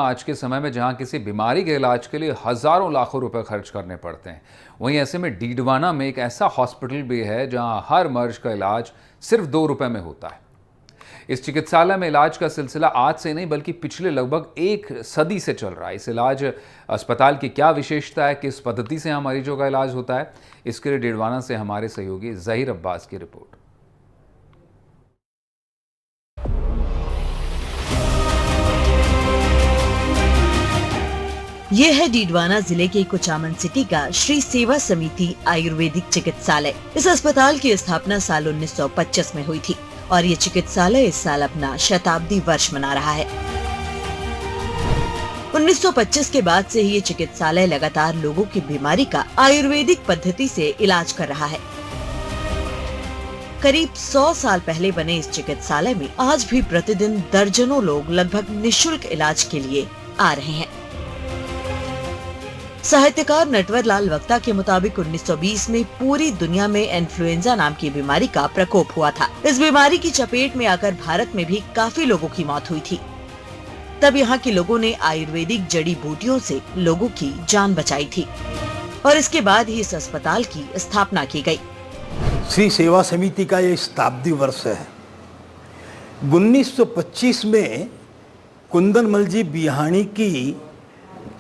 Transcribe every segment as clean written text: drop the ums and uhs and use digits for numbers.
आज के समय में जहां किसी बीमारी के इलाज के लिए हजारों लाखों रुपए खर्च करने पड़ते हैं, वहीं ऐसे में डीडवाना में एक ऐसा हॉस्पिटल भी है जहां हर मर्ज का इलाज सिर्फ 2 रुपए में होता है। इस चिकित्सालय में इलाज का सिलसिला आज से नहीं बल्कि पिछले लगभग 1 सदी से चल रहा है। इस इलाज अस्पताल की क्या विशेषता है, किस पद्धति से यहाँ मरीजों का इलाज होता है, इसके लिए डीडवाना से हमारे सहयोगी जहीर अब्बास की रिपोर्ट। ये है डीडवाना जिले के कुचामन सिटी का श्री सेवा समिति आयुर्वेदिक चिकित्सालय। इस अस्पताल की स्थापना साल 1925 में हुई थी और ये चिकित्सालय इस साल अपना शताब्दी वर्ष मना रहा है। 1925 के बाद से ही ये चिकित्सालय लगातार लोगों की बीमारी का आयुर्वेदिक पद्धति से इलाज कर रहा है। करीब 100 साल पहले बने इस चिकित्सालय में आज भी प्रतिदिन दर्जनों लोग लगभग निःशुल्क इलाज के लिए आ रहे हैं। साहित्यकार नटवर लाल वक्ता के मुताबिक 1920 में पूरी दुनिया में इन्फ्लुएंजा नाम की बीमारी का प्रकोप हुआ था। इस बीमारी की चपेट में आकर भारत में भी काफी लोगों की मौत हुई थी। तब यहाँ के लोगों ने आयुर्वेदिक जड़ी बूटियों से लोगों की जान बचाई थी और इसके बाद ही इस अस्पताल की स्थापना की गई। श्री सेवा समिति का ये शताब्दी वर्ष है। 1925 में कुंदनमल जी बिहानी की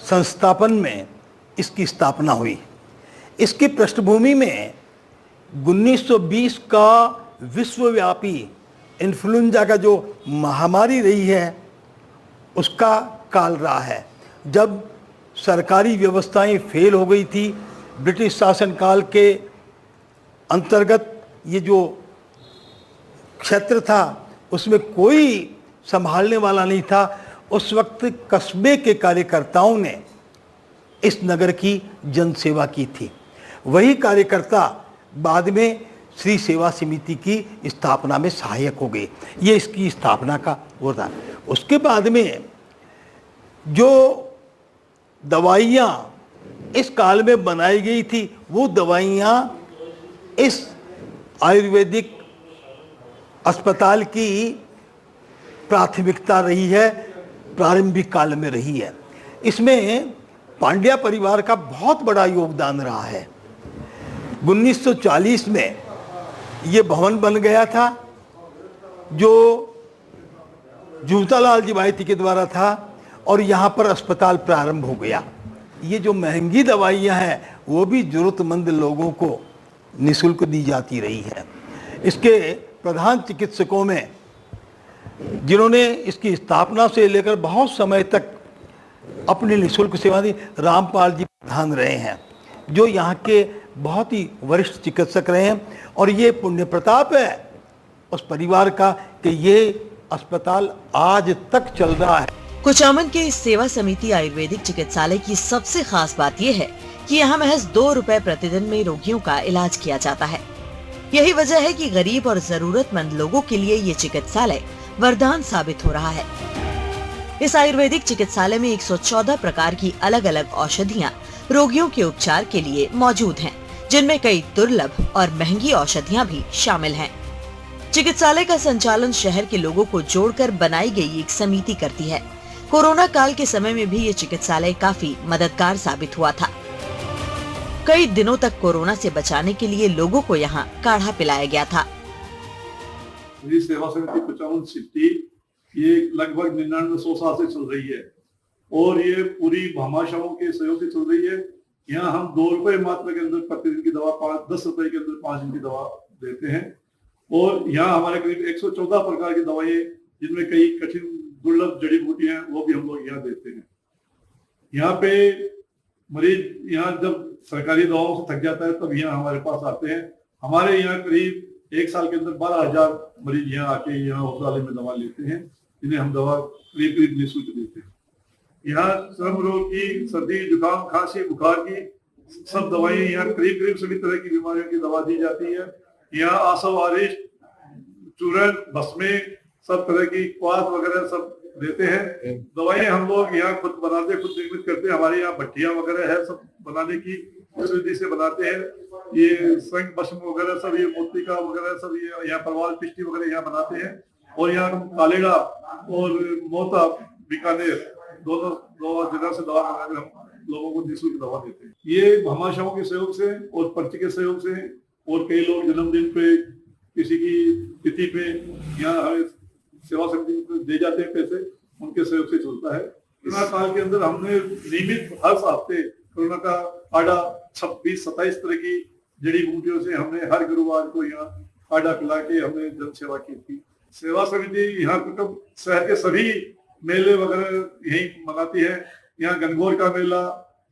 संस्थापन में इसकी स्थापना हुई। इसकी पृष्ठभूमि में 1920 का विश्वव्यापी इन्फ्लुएंजा का जो महामारी रही है उसका काल रहा है, जब सरकारी व्यवस्थाएं फेल हो गई थी। ब्रिटिश शासनकाल के अंतर्गत ये जो क्षेत्र था उसमें कोई संभालने वाला नहीं था। उस वक्त कस्बे के कार्यकर्ताओं ने इस नगर की जनसेवा की थी। वही कार्यकर्ता बाद में श्री सेवा समिति की स्थापना में सहायक हो गए। ये इसकी स्थापना का वो था। उसके बाद में जो दवाइयाँ इस काल में बनाई गई थी वो दवाइयाँ इस आयुर्वेदिक अस्पताल की प्राथमिकता रही है, प्रारंभिक काल में रही है। इसमें पांड्या परिवार का बहुत बड़ा योगदान रहा है। 1940 में ये भवन बन गया था जो जूतालाल जी बायती के द्वारा था और यहाँ पर अस्पताल प्रारंभ हो गया। ये जो महंगी दवाइयाँ हैं वो भी जरूरतमंद लोगों को निःशुल्क दी जाती रही है। इसके प्रधान चिकित्सकों में जिन्होंने इसकी स्थापना से लेकर बहुत समय तक अपनी निःशुल्क सेवा दी, रामपाल जी प्रधान रहे हैं, जो यहाँ के बहुत ही वरिष्ठ चिकित्सक रहे हैं। और ये पुण्य प्रताप है उस परिवार का कि ये अस्पताल आज तक चल रहा है। कुचामन के इस सेवा समिति आयुर्वेदिक चिकित्सालय की सबसे खास बात यह है कि यहाँ महज 2 रुपए प्रतिदिन में रोगियों का इलाज किया जाता है। यही वजह है कि गरीब और जरूरतमंद लोगों के लिए ये चिकित्सालय वरदान साबित हो रहा है। इस आयुर्वेदिक चिकित्सालय में 114 प्रकार की अलग अलग औषधियाँ रोगियों के उपचार के लिए मौजूद हैं, जिनमें कई दुर्लभ और महंगी औषधियाँ भी शामिल हैं। चिकित्सालय का संचालन शहर के लोगों को जोड़कर बनाई गई एक समिति करती है। कोरोना काल के समय में भी ये चिकित्सालय काफी मददगार साबित हुआ था। कई दिनों तक कोरोना से बचाने के लिए लोगों को यहाँ काढ़ा पिलाया गया था। सेवा समिति कुचामन सिटी ये लगभग 99-100 साल से चल रही है और ये पूरी भामाशाहों के सहयोग से चल रही है। यहाँ हम 2 रुपए मात्र के अंदर प्रतिदिन की दवा 10 रुपए के अंदर 5 दिन की दवा देते हैं। और यहाँ हमारे करीब 114 प्रकार की दवाएं, जिनमें कई कठिन दुर्लभ जड़ी बूटियां हैं, वो भी हम लोग यहाँ देते हैं। यहाँ पे मरीज यहाँ जब सरकारी दवाओं से थक जाता है तब यहाँ हमारे पास आते हैं। हमारे यहाँ करीब 1 साल के अंदर 12,000 मरीज यहाँ आके यहाँ औषधालय में दवा लेते हैं, जिन्हें हम दवा करीब निःशुल्क देते हैं। यहाँ चर्म रोग की, सर्दी, जुकाम, खांसी, बुखार की सब दवाइयाँ यहाँ करीब सभी तरह की बीमारियों की दवा दी जाती है। यहाँ आसव, आरिश, चूरन, भस्मे, सब तरह की क्वाथ वगैरह सब देते हैं। दवाइयाँ हम लोग यहाँ खुद बनाते, खुद निर्मित करते हैं। हमारे यहाँ भट्टियाँ वगैरह है, सब बनाने की विधि से बनाते हैं। ये संग भस्म वगैरह सब, ये मोतिका वगैरह सब, ये यहाँ परवाल पिष्टी वगैरह यहाँ बनाते हैं। और यहाँ कालेड़ा और मोता बीकानेर दोनों जगह से दवा कराकर हम लोगों को निःशुल्क दवा देते हैं। ये भामाशाहों के सहयोग से और पर्ची के सहयोग से, और कई लोग जन्मदिन पे, किसी की तिथि पे यहाँ हमें सेवा समिति में दे जाते हैं पैसे, उनके सहयोग से चलता है। कोरोना काल के अंदर हमने नियमित हर हफ्ते कोरोना का काढ़ा 26-27 तरह की जड़ी बूटियों से हमने हर गुरुवार को यहाँ काढ़ा पिला के हमने जन सेवा की थी। सेवा समिति यहाँ कुटुंब शहर के सभी मेले वगैरह यही मनाती है। यहाँ गंगोर का मेला,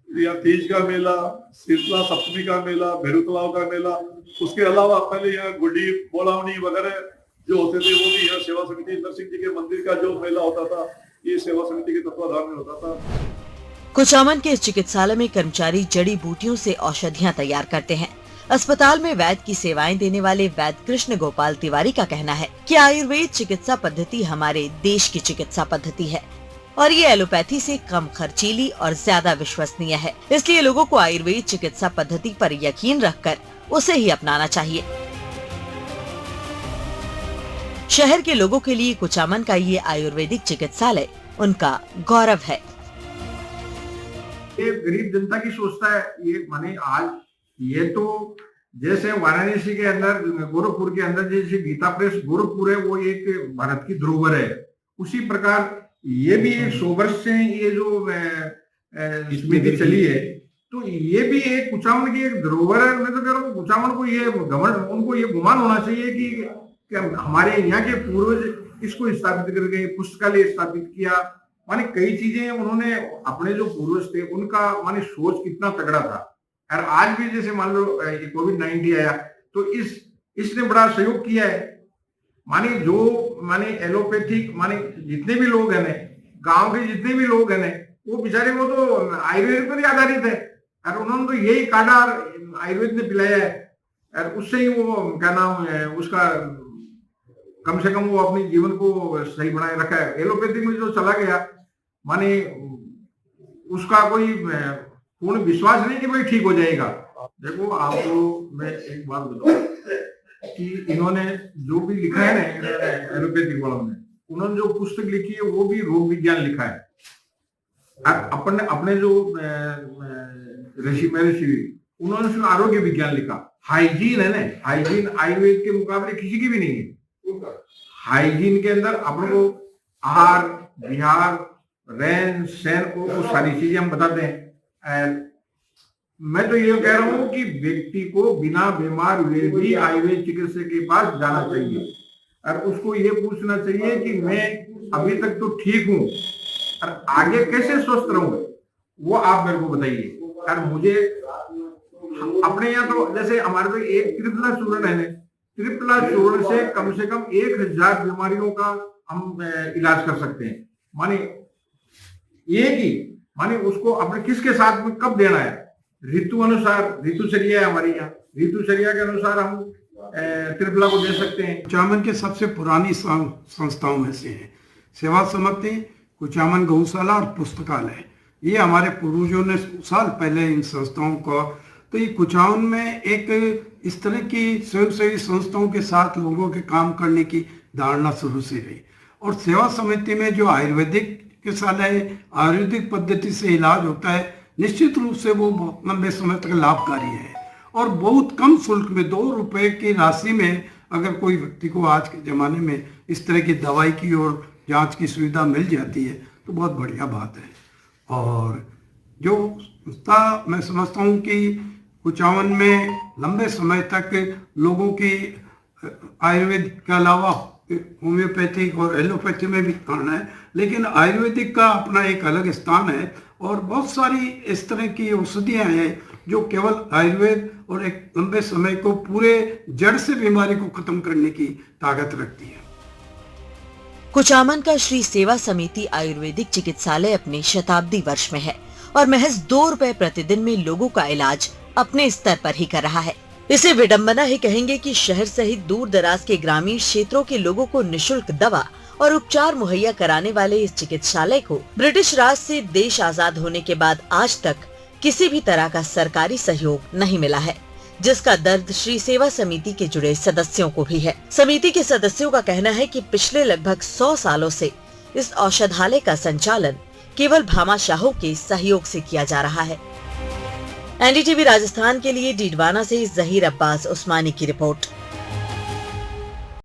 या तीज का मेला, शीतला सप्तमी का मेला, भैरव तालाब का मेला, उसके अलावा पहले यहाँ गुड्डी बोलावनी वगैरह जो होते थे वो भी यहाँ सेवा समिति, नरसिंह जी के मंदिर का जो मेला होता था ये सेवा समिति के तत्वाधान में होता था। कुचामन के इस चिकित्सालय में कर्मचारी जड़ी बूटियों से औषधियाँ तैयार करते हैं। अस्पताल में वैद्य की सेवाएं देने वाले वैद्य कृष्ण गोपाल तिवारी का कहना है कि आयुर्वेद चिकित्सा पद्धति हमारे देश की चिकित्सा पद्धति है और ये एलोपैथी से कम खर्चीली और ज्यादा विश्वसनीय है। इसलिए लोगों को आयुर्वेद चिकित्सा पद्धति पर यकीन रखकर उसे ही अपनाना चाहिए। शहर के लोगों के लिए कुचामन का ये आयुर्वेदिक चिकित्सालय उनका गौरव है। ये गरीब जनता की सोचता है। ये माने आज ये तो जैसे वाराणसी के अंदर, गोरखपुर के अंदर जैसे गीता प्रेस गोरखपुर है, वो एक भारत की धरोहर है, उसी प्रकार ये भी 100 वर्ष से ये जो समिति चली है, तो ये भी एक कुचामन की एक धरोहर है। मैं तो कह रहा हूँ कुचामन को ये घमंड, उनको ये गुमान होना चाहिए कि हमारे यहाँ के पूर्वज इसको स्थापित कर गए, पुस्तकालय स्थापित किया, माने कई चीजें उन्होंने, अपने जो पूर्वज थे उनका माने सोच कितना तगड़ा था। और आज भी जैसे मान लो ये कोविड-19 आया तो इसने बड़ा सहयोग किया है। माने जो माने एलोपैथिक माने जितने भी लोग हैं, गांव के जितने भी लोग हैं, वो बेचारे वो तो आयुर्वेद पर ही आधारित है और उन्होंने तो यही काढ़ा आयुर्वेद ने पिलाया है और उससे ही वो क्या नाम है उसका, कम से कम वो अपने जीवन को सही बनाए रखा है। एलोपैथिक में जो चला गया माने उसका कोई पूर्ण विश्वास नहीं कि भाई ठीक हो जाएगा। देखो आपको मैं एक बात बताऊं कि इन्होंने जो भी लिखा है ना एलोपैथिक वालों ने, उन्होंने जो पुस्तक लिखी है वो भी रोग विज्ञान लिखा है। अपने जो ऋषि महर्षि उन्होंने उसमें आरोग्य विज्ञान लिखा। हाइजीन है ना, हाइजीन आयुर्वेद के मुकाबले किसी की भी नहीं है। हाइजीन के अंदर अपने को आहार विहार रहन सहन को सारी चीजें हम बताते हैं। मैं तो ये कह रहा हूं कि व्यक्ति को बिना बीमार हुए भी आयुर्वेद चिकित्सक के पास जाना चाहिए और उसको ये पूछना चाहिए कि मैं अभी तक तो ठीक हूं और आगे कैसे स्वस्थ रहूंगा, वो आप मेरे को बताइए। और मुझे अपने यहाँ तो जैसे हमारे तो एक त्रिफला चूर्ण है, त्रिफला चूर्ण से कम 1000 बीमारियों का हम इलाज कर सकते हैं। माने ये कि माने उसको अपने किसके साथ में कब देना है, ऋतु अनुसार, ऋतुचर्या है हमारी यहाँ, ऋतुचर्या के अनुसार हम त्रिफला को दे सकते हैं। कुचामन के सबसे पुरानी संस्थाओं में से है सेवा समिति, कुचामन गौशाला और पुस्तकालय। ये हमारे पूर्वजों ने साल पहले इन संस्थाओं को, तो ये कुचामन में एक इस तरह की स्वयंसेवी संस्थाओं के साथ लोगों के काम करने की धारणा शुरू से रही। और सेवा समिति में जो आयुर्वेदिक चिकित्सालय आयुर्वेदिक पद्धति से इलाज होता है, निश्चित रूप से वो बहुत लंबे समय तक लाभकारी है और बहुत कम शुल्क में 2 रुपए की राशि में अगर कोई व्यक्ति को आज के ज़माने में इस तरह की दवाई की और जांच की सुविधा मिल जाती है तो बहुत बढ़िया बात है। और जो संस्था मैं समझता हूँ कि कुचामन में लंबे समय तक लोगों की आयुर्वेद के अलावा होम्योपैथिक और एलोपैथी में भी स्थान है, लेकिन आयुर्वेदिक का अपना एक अलग स्थान है और बहुत सारी इस तरह की औषधियाँ हैं जो केवल आयुर्वेद और एक लंबे समय को पूरे जड़ से बीमारी को खत्म करने की ताकत रखती है। कुचामन का श्री सेवा समिति आयुर्वेदिक चिकित्सालय अपने शताब्दी वर्ष में है और महज 2 रुपए प्रतिदिन में लोगों का इलाज अपने स्तर पर ही कर रहा है। इसे विडंबना ही कहेंगे कि शहर सहित दूर दराज के ग्रामीण क्षेत्रों के लोगों को निशुल्क दवा और उपचार मुहैया कराने वाले इस चिकित्सालय को ब्रिटिश राज से देश आजाद होने के बाद आज तक किसी भी तरह का सरकारी सहयोग नहीं मिला है, जिसका दर्द श्री सेवा समिति के जुड़े सदस्यों को भी है। समिति के सदस्यों का कहना है कि पिछले लगभग 100 सालों से इस औषधालय का संचालन केवल भामाशाहों के सहयोग से किया जा रहा है। एनडीटीवी राजस्थान के लिए डीडवाना से जहीर अब्बास उस्मानी की रिपोर्ट।